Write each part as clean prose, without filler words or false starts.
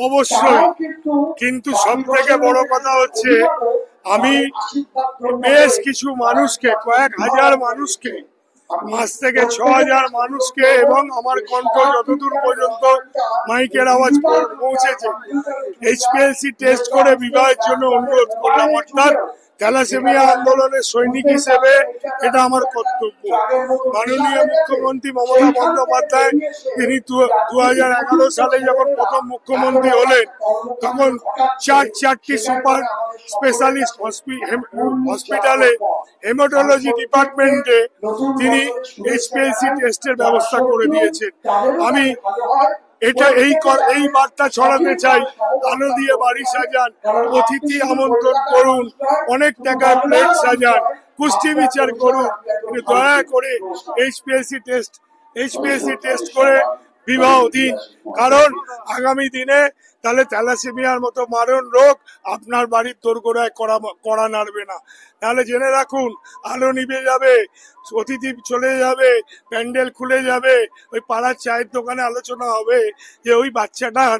অবশ্যই, কিন্তু সব থেকে বড় কথা হচ্ছে আমি বেশ কিছু মানুষকে, কয়েক হাজার মানুষকে, 5 থেকে 6 হাজার মানুষকে, এবং আমার কণ্ঠ যতদূর পর্যন্ত মাইকের আওয়াজ পৌঁছেছে, এইচপিএলসি টেস্ট করে বিবাহের জন্য অনুরোধ করলাম। অর্থাৎ থ্যালাসেমিয়া আন্দোলনের সৈনিক হিসেবে এটা আমার কর্তব্য। মাননীয় মুখ্যমন্ত্রী মমতা বন্দ্যোপাধ্যায়, তিনি 2011 সালে যখন প্রথম মুখ্যমন্ত্রী হলেন, তখন চারটি সুপার স্পেশালিস্ট হসপিটালে হেমাটোলজি ডিপার্টমেন্টে তিনি এইচপিএলসি টেস্টের ব্যবস্থা করে দিয়েছেন। আমি এই বার্তা ছড়াতে চাই, আলো দিয়ে বাড়ি সাজান, অতিথি আমন্ত্রণ করুন, অনেক টাকায় প্লেট সাজান, কুষ্টি বিচার করুন, কিন্তু দয়া করে এইচপিএলসি টেস্ট করে বিবাহ দিন। কারণ আগামী দিনে তাহলে থ্যালাসেমিয়ার মতো মারণ রোগ আপনার বাড়ির দোরগোড়ায় কড়া নাড়বে না। তাহলে জেনে রাখুন, আলো নিভে যাবে, অতিথি চলে যাবে, প্যান্ডেল খুলে যাবে, ওই পাড়ার চায়ের দোকানে আলোচনা হবে যে ওই বাচ্চাটার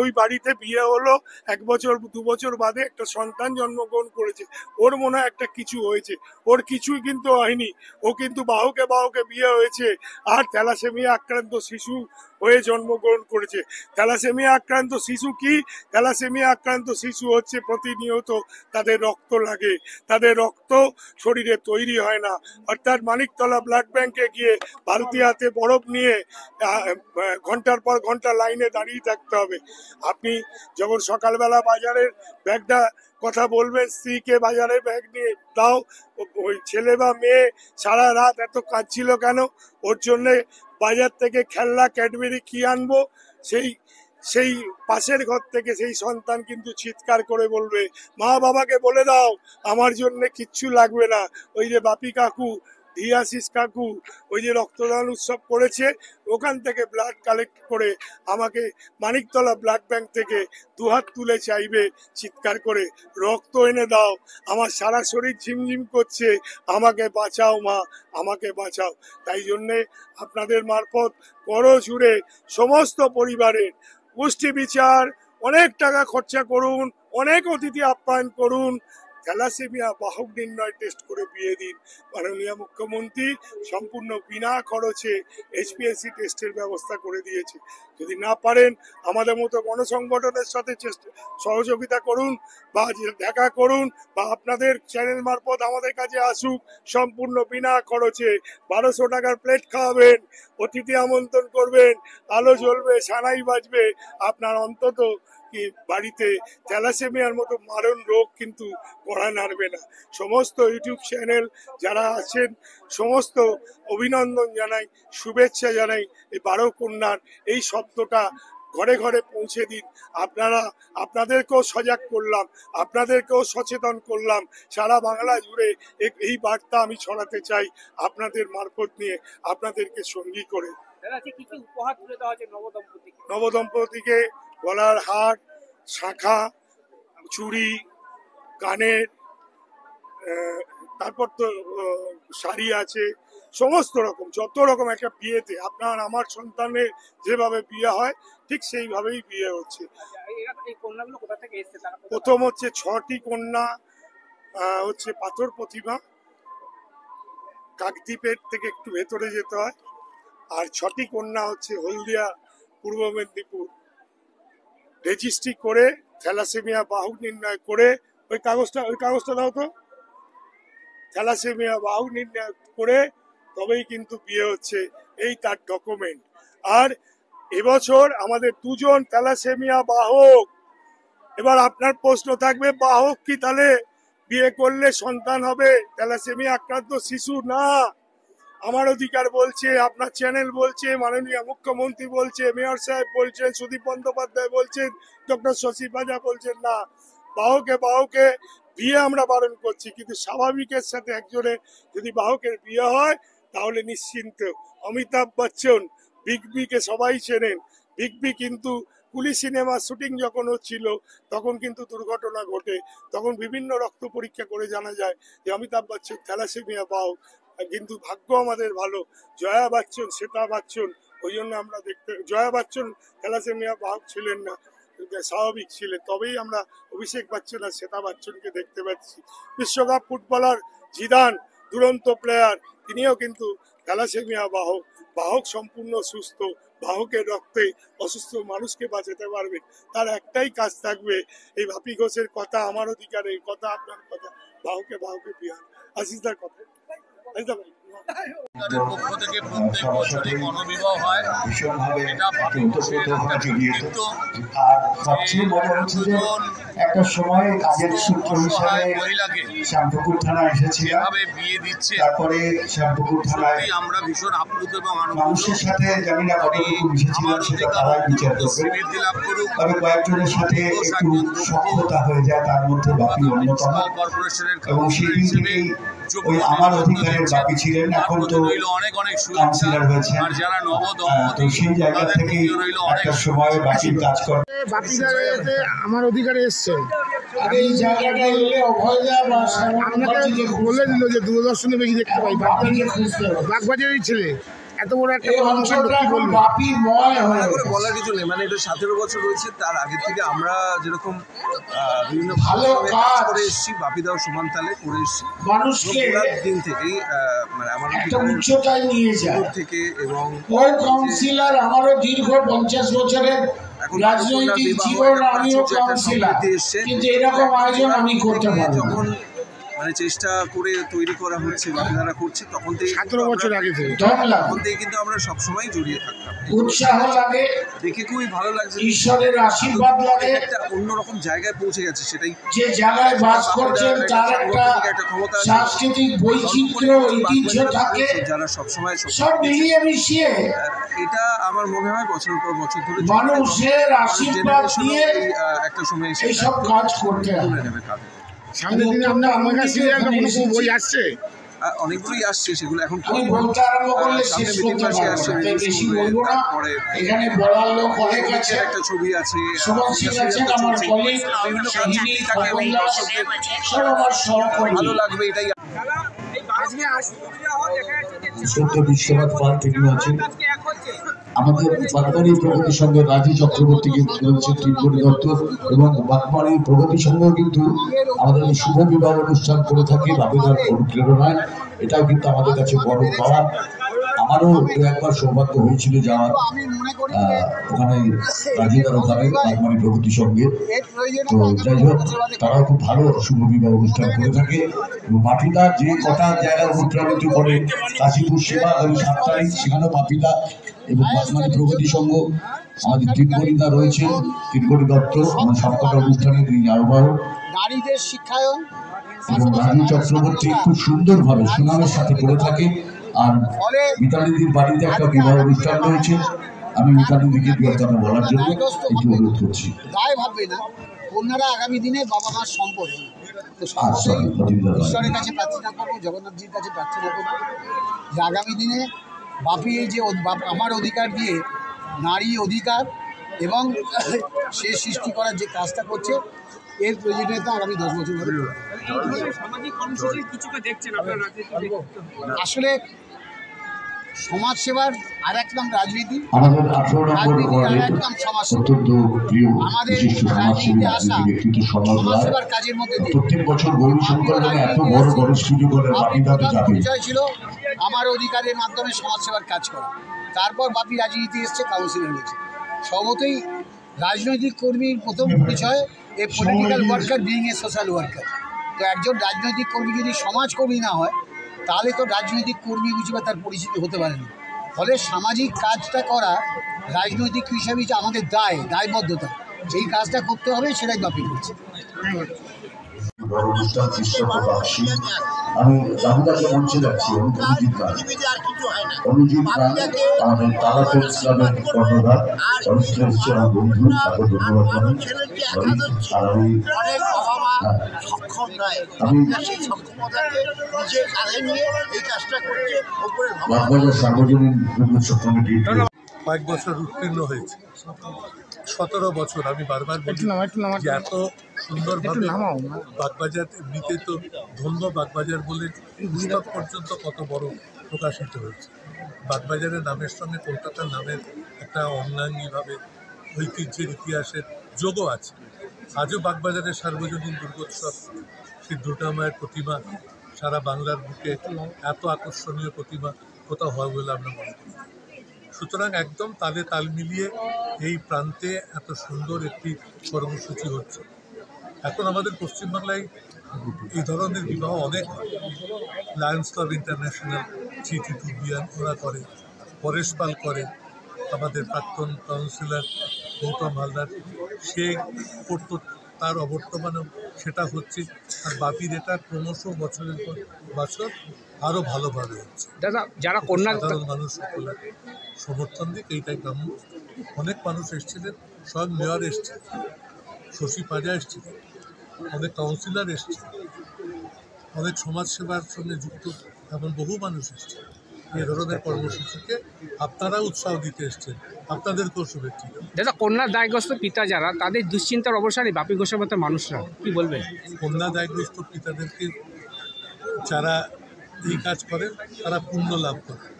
ওই বাড়িতে বিয়ে হলো, 1 বছর 2 বছর বাদে একটা সন্তান জন্মগ্রহণ করেছে, ওর মনে হয় একটা কিছু হয়েছে। ওর কিছুই কিন্তু হয়নি, ও কিন্তু বাহুকে বিয়ে হয়েছে, আর থ্যালাসেমিয়া আক্রান্ত শিশু হয়ে জন্মগ্রহণ করেছে। থ্যালাসেমিয়া আক্রান্ত শিশু কি? থ্যালাসেমিয়া আক্রান্ত শিশু হচ্ছে প্রতিনিয়ত তাদের রক্ত লাগে, তাদের রক্ত শরীরে তৈরি হয় না। অর্থাৎ মানিকতলা ব্লাড ব্যাংকে গিয়ে ভারতীয় হাতে বরফ নিয়ে ঘন্টার পর ঘন্টা লাইনে দাঁড়িয়ে থাকতে হবে। আপনি যখন সকালবেলা বাজারের ব্যাগটা কথা বলবেন, স্ত্রীকে বাজারে ব্যাগ নিয়ে দাও, ওই ছেলে বা মেয়ে সারা রাত এত কাঁদছিল কেন? ওর জন্য বাজার থেকে খেলনা ক্যাডবেরি কি আনবো, সেই পাশের ঘর থেকে সেই সন্তান কিন্তু চিৎকার করে বলবে, মা বাবাকে বলে দাও আমার জন্য কিচ্ছু লাগবে না। ওই যে বাপি কাকু, ধিয়াশিস কাকু ওই যে রক্তদান উৎসব করেছে, ওখান থেকে ব্লাড কালেক্ট করে আমাকে মানিকতলা ব্লাড ব্যাংক থেকে 2 হাত তুলে চাইবে চিৎকার করে, রক্ত এনে দাও, আমার সারা শরীর ঝিমঝিম করছে, আমাকে বাঁচাও মা, আমাকে বাঁচাও। তাই জন্যে আপনাদের মারফত বড় জুড়ে সমস্ত পরিবারের পুষ্টি বিচার, অনেক টাকা খরচা করুন, অনেক অতিথি আপ্যায়ন করুন, থ্যালাসেমিয়া বাহক নির্ণয় টেস্ট করে বিয়ে দিন। মাননীয় মুখ্যমন্ত্রী সম্পূর্ণ বিনা খরচে এইচপিএলসি টেস্টের ব্যবস্থা করে দিয়েছে। যদি না পারেন আমাদের মতো গণসংগঠনের সাথে সহযোগিতা করুন, বা দেখা করুন, বা আপনাদের চ্যানেল মারফত আমাদের কাছে আসুক, সম্পূর্ণ বিনা খরচে 1200 টাকার প্লেট খাওয়াবেন, অতিথি আমন্ত্রণ করবেন, আলো জ্বলবে, সানাই বাজবে, আপনার অন্তত কি বাড়িতে থ্যালাসেমিয়ার মতো মারণ রোগ কিন্তু কড়া নাড়বে না। সমস্ত ইউটিউব চ্যানেল যারা আছেন সমস্ত অভিনন্দন জানাই, শুভেচ্ছা জানাই। এই 12 কন্যার এই শব্দটা ঘরে ঘরে পৌঁছে দিন। আপনাদেরকেও সজাগ করলাম, আপনাদেরকেও সচেতন করলাম, সারা বাংলা জুড়ে এই বার্তা আমি ছড়াতে চাই আপনাদের মারফত নিয়ে, আপনাদেরকে সঙ্গী করে। নবদম্পতিকে গলার হার, শাঁখা, চুড়ি, কানের, তারপর তো শাড়ি আছে, সমস্ত রকম, যত রকম একটা বিয়েতে আপনার আমার সন্তানের যেভাবে বিয়ে হয় ঠিক সেইভাবেই বিয়ে হচ্ছে। প্রথম হচ্ছে 6টি কন্যা হচ্ছে পাথর প্রতিমা, কাকদ্বীপের থেকে একটু ভেতরে যেতে হয়, আর 6টি কন্যা হচ্ছে হলদিয়া, পূর্ব মেদিনীপুর। রেজিস্ট্রি করে থ্যালাসেমিয়া বাহক নির্ণয় করে, ওই কাগজটা দাও তো, থ্যালাসেমিয়া বাহক নির্ণয় করে তবেই কিন্তু বিয়ে হচ্ছে, এই তার ডকুমেন্ট। আর এবছর আমাদের 2 জন থ্যালাসেমিয়া বাহক। এবার আপনার প্রশ্ন থাকবে, বাহক কি তাহলে বিয়ে করলে সন্তান হবে? থ্যালাসেমিয়া আক্রান্ত শিশু না। আমার অধিকার বলছে, আপনার চ্যানেল বলছে, মাননীয় মুখ্যমন্ত্রী বলছে, মেয়র সাহেব বলছেন, সুদীপ বন্দ্যোপাধ্যায় বলছেন, ডক্টর শশী পাজা বলছেন না। বাহকে বিয়ে আমরা বারণ করছি, কিন্তু স্বাভাবিকের সাথে একজনের যদি বাহকের বিয়ে হয় তাহলে নিশ্চিন্ত। অমিতাভ বচ্চন, বিগ বিকে সবাই চেনেন, বিগ বি কিন্তু কুলি সিনেমা শুটিং যখন হচ্ছিল তখন কিন্তু দুর্ঘটনা ঘটে, তখন বিভিন্ন রক্ত পরীক্ষা করে জানা যায় যে অমিতাভ বচ্চন থ্যালাসেমিয়া বাহক। কিন্তু ভাগ্য আমাদের ভালো, জয়া বচ্চন, শ্বেতা বচ্চন, ওই জন্য আমরা দেখতে, জয়া বচ্চন থ্যালাসেমিয়া বাহক ছিলেন না, স্বাভাবিক ছিলেন, তবেই আমরা অভিষেক বচ্চন আর শ্বেতা বচ্চনকে দেখতে পাচ্ছি। বিশ্বকাপ ফুটবলার জিদান দুরন্ত প্লেয়ার, তিনিও কিন্তু থ্যালাসেমিয়া বাহক। বাহক সম্পূর্ণ সুস্থ, বাহকের রক্তে অসুস্থ মানুষকে বাঁচাতে পারবে, তার একটাই কাজ থাকবে। এই বাপি ঘোষের কথা আমার অধিকারের কথা, আপনার কথা, বাহকে বাহকে বিহার। আশিসদার কথা পক্ষ থেকে প্রত্যেক বছরই গণবিবাহ হয়, এটা বাপি ঘোষের একটা কৃতিত্ব। সবচেয়ে বড় হচ্ছে যে একটা সময় কাজের সূত্র হিসাবে শ্যামপুকুর থানায় এসেছিলাম, বিয়ে দিচ্ছে, তারপরে শ্যামপুকুর থানায় আমরা ভীষণ আপ্লুত এবং মানুষের সাথে জানি না কতটুকু মিশেছিলাম সেটা তারাই বিচার করবে। তবে কয়েকজনের সাথে একটু সক্ষতা হয়ে যায়, তার মধ্যে বাপি অন্যতম। এবং সেই দিন থেকেই ওই আমার অধিকারের বাপি ছিলেন, এখন তো কাউন্সিলর হয়েছেন। তো সেই জায়গা থেকে একটা সময় বাপির কাজ করে আমার অধিকারে এসছেন। এই জায়গাটা এলে অভয়দা বা আপনাকে বলে দিল যে দূরদর্শনে বেশি দেখতে পাই, বাগবাজারের ছেলে, এত বড় একটা বলার কিছু নেই। মানে এটা 17 বছর রয়েছে, তার আগের থেকে আমরা যেরকম বিভিন্ন ভালো কাজ করে এসেছি, বাপিদাও সমান তালে করে এসেছি মানুষকে দিন থেকেই। মানে আমার একটা উচ্চতায় নিয়ে যায় থেকে, এবং ওই কাউন্সিলর আমারও দীর্ঘ 50 বছরের রাজনৈতিক জীবন, আমিও কাউন্সিলর, কিন্তু এরকম আয়োজন আমি করতে পারি যখন মানে চেষ্টা করে তৈরি করা হচ্ছে, বাপিদারা করছে, তখন থেকে 17 বছর আগে থেকে তখন থেকে কিন্তু আমরা সবসময় জড়িয়ে থাকতাম। উৎসাহ লাগে, দেখে খুবই ভালো লাগছে, ঈশ্বরের আশীর্বাদ লাগে। একটা অন্যরকম জায়গায় পৌঁছে গেছে, সেটাই যে জায়গায় বাস করছেন তার একটা সাংস্কৃতিক বৈচিত্র্য, ঐতিহ্য থাকে, যারা সবসময় সব মিলিয়ে মিশিয়ে এটা আমার মনে হয় বছর পর বছর ধরে মানুষের আশীর্বাদ দিয়ে একটা সময় এইসব কাজ করতে হবে। সামনের দিনে আপনার আমার কাছে বই আসছে, অনেকগুলোই আসছে, সেগুলো এখন আমি বলতে আরম্ভ করলে শেষ করতে পারবো না, বেশি বলবো না। এখানে বলার লোক অনেক আছে, একটা ছবি আছে, সুমন সিং আছেন আমার কলিগ, কাহিনী সব আমার সহকর্মী। ভালো লাগবে এটাই। সত্য বিশ্বনাথ পাল তিনি আছেন, আমাদের বাগবাড়ির প্রগতি সঙ্গে রাজু চক্রবর্তী রয়েছে, ত্রিপুরী দত্ত, এবং বাগবাড়ির প্রগতি সঙ্গেও কিন্তু আমাদের শুভ বিবাহ অনুষ্ঠান করে থাকি বাপিদার অনুপ্রেরণায়। এটাও কিন্তু আমাদের কাছে বড় পাওয়া। আমারও একবার সৌভাগ্য হয়েছিল যাওয়ার ওখানে রাজুদার ওখানে বাগবাড়ি প্রগতি সঙ্গে। তো যাই হোক, তারাও খুব ভালো শুভ বিবাহ অনুষ্ঠান করে থাকে। এবং বাপিদা যে কটা জায়গায় অনুপ্রাণিত করে, কাশীপুর সেবা 7 তারিখ, সেখানেও বাপিদা এবং বাগবাড়ি প্রগতি সংঘ, আমাদের ত্রিপুরীদা রয়েছেন, ত্রিপুরী দত্ত, আমার সবকটা অনুষ্ঠানে তিনি আহ্বায়ক, নারীদের শিক্ষায়ন এবং রাজু চক্রবর্তী খুব সুন্দরভাবে সুনামের সাথে করে থাকে। আর মিতালিদির বাড়িতে একটা বিবাহ অনুষ্ঠান রয়েছে, আমি মিতালিদিকে দু কথা বলার জন্য একটু অনুরোধ করছি। দায় ভাববে না, কন্যারা আগামী দিনে বাবা মার সম্পদ, ঈশ্বরের কাছে প্রার্থনা করবো, জগন্নাথজির কাছে প্রার্থনা করবো যে আগামী দিনে বাপি এই যে আমার অধিকার দিয়ে নারী অধিকার এবং সে সৃষ্টি করার যে কাজটা করছে, এর প্রয়োজনীয়তা আগামী 10 বছর ধরে। আসলে সমাজ সেবার আর এক নাম রাজনীতি, আমাদের 18 নম্বর ওয়ার্ডে অত্যন্ত প্রিয় বিশিষ্ট সমাজসেবী ব্যক্তিত্ব সমাজ সেবার কাজের মধ্যে প্রত্যেক বছর গৌরী সংকলনে এত বড় বড় সুযোগ করে বাপিদাতে যাবে। পরিচয় ছিল আমার অধিকারের মাধ্যমে সমাজ সেবার কাজ করা। তারপর বাপি রাজনীতি এসছে, কাউন্সিলর হয়েছে। স্বভাবতই রাজনৈতিক কর্মীর প্রথম পরিচয় a political worker being a social worker. তো একজন রাজনৈতিক কর্মী যদি সমাজকর্মী না হয়, তাহলে তো রাজনৈতিক কর্মী হিসেবে তার পরিচিতি হতে পারেনি। ফলে সামাজিক কাজটা করা রাজনৈতিক হিসাবে যে আমাদের দায়বদ্ধতা, এই কাজটা করতে হবে, সেটাই বাপি করছে। আমি রাহুদাকে মঞ্চে যাচ্ছি, অনুজিৎ আমাদের তালাতে ইসলামের কর্ণধার, হচ্ছে আমার বন্ধু, তাকে ধন্যবাদ জানাই। আমি বাগবাজার সার্বজনীন দুর্গোৎসব কমিটির কয়েক বছর উত্তীর্ণ হয়েছে। 17 বছর। আমি বারবার বলি যে এত সুন্দরভাবে বাগবাজার, এমনিতে তো ধন্য বাগবাজার বলে পুস্তক পর্যন্ত কত বড় প্রকাশিত হয়েছে। বাগবাজারের নামের সঙ্গে কলকাতার নামের একটা অঙ্গাঙ্গিভাবে ঐতিহ্যের ইতিহাসের যোগও আছে। আজও বাগবাজারের সার্বজনীন দুর্গোৎসব, সেই দুর্গা মায়ের প্রতিমা সারা বাংলার বুকে এত আকর্ষণীয় প্রতিমা কোথাও হয় বলে আমরা মনে করি। সুতরাং একদম তালে তাল মিলিয়ে এই প্রান্তে এত সুন্দর একটি কর্মসূচি হচ্ছে। এখন আমাদের পশ্চিমবাংলায় এই ধরনের বিবাহ অনেক হয়। লায়ন্স ক্লাব ইন্টারন্যাশনাল, চিটিটুবিয়ান ওরা করে, পরেশ পাল করে, আমাদের প্রাক্তন কাউন্সিলর গৌতম হালদার সে করত, তার অবর্তমানে সেটা হচ্ছে। আর বাপির এটা ক্রমশ বছরের পর বছর আরও ভালোভাবে হচ্ছে। দাদা, যারা কন্যা সাধারণ মানুষ সকলের সমর্থন দিক এইটাই কাম্য। অনেক মানুষ এসেছিলেন, স্বয়ং মেয়র এসছেন, শশী পাজা এসেছিলেন, অনেক কাউন্সিলর এসছেন, অনেক সমাজসেবার সঙ্গে যুক্ত এমন বহু মানুষ এসছেন। এই ধরনের কর্মসূচিকে আপনারা উৎসাহ দিতে এসছেন, আপনাদেরকেও শুভেচ্ছা। দাদা, কন্যা দায়গ্রস্ত পিতা যারা, তাদের দুশ্চিন্তার অবসানে বাপি ঘোষের মতো মানুষরা কি বলবেন? কন্যা দায়গ্রস্ত পিতাদেরকে যারা এই কাজ করেন তারা পুণ্য লাভ করেন।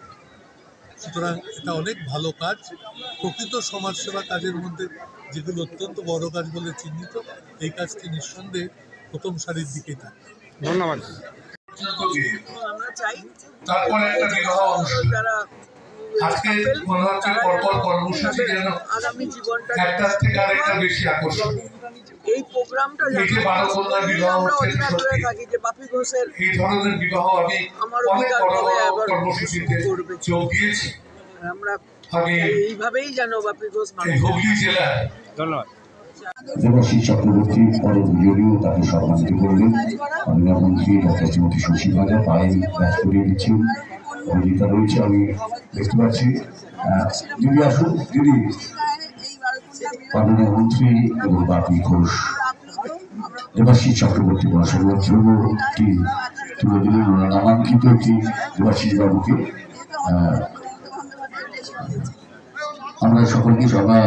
সুতরাং এটা অনেক ভালো কাজ। প্রকৃত সমাজসেবা কাজের মধ্যে যেগুলো অত্যন্ত বড় কাজ বলে চিহ্নিত, এই কাজটি নিঃসন্দেহে প্রথম সারির দিকেই থাকে। ধন্যবাদ। আমরা চাই তারপরে একটা বিবাহ অনুষ্ঠান আজকে মনে হচ্ছে পরপর কর্মসূচি যেন আগামী জীবনটা একটার থেকে আরেকটা বেশি আকর্ষণীয়। এই প্রোগ্রামটা এই যে 12 কন্যার বিবাহ হচ্ছে, সত্যি থাকি যে বাপি ঘোষের এই ধরনের বিবাহ আমি অনেক বড় বড় কর্মসূচিতে যোগ দিয়েছি। আমরা আমি এইভাবেই যেন বাপি ঘোষ এই হুগলি জেলায় ধন্যবাদ। দেবাশিস চক্রবর্তী পরমজনীয় তাকে সম্মানিত করলেন। মাননীয় মন্ত্রী ডক্টর শ্রীমতী শশী পাজা পায়ে ব্যাস করিয়ে দিচ্ছেন। অভিনেতা রয়েছে, আমি দেখতে পাচ্ছি। দিদি আসুন, দিদি। মাননীয় মন্ত্রী এবং বাপি ঘোষ দেবাশিস চক্রবর্তী মহাশয়ের জন্য একটি তুলে দিলেন। ওনার নামাঙ্কিত একটি দেবাশিস বাবুকে আমরা সকলকে সভা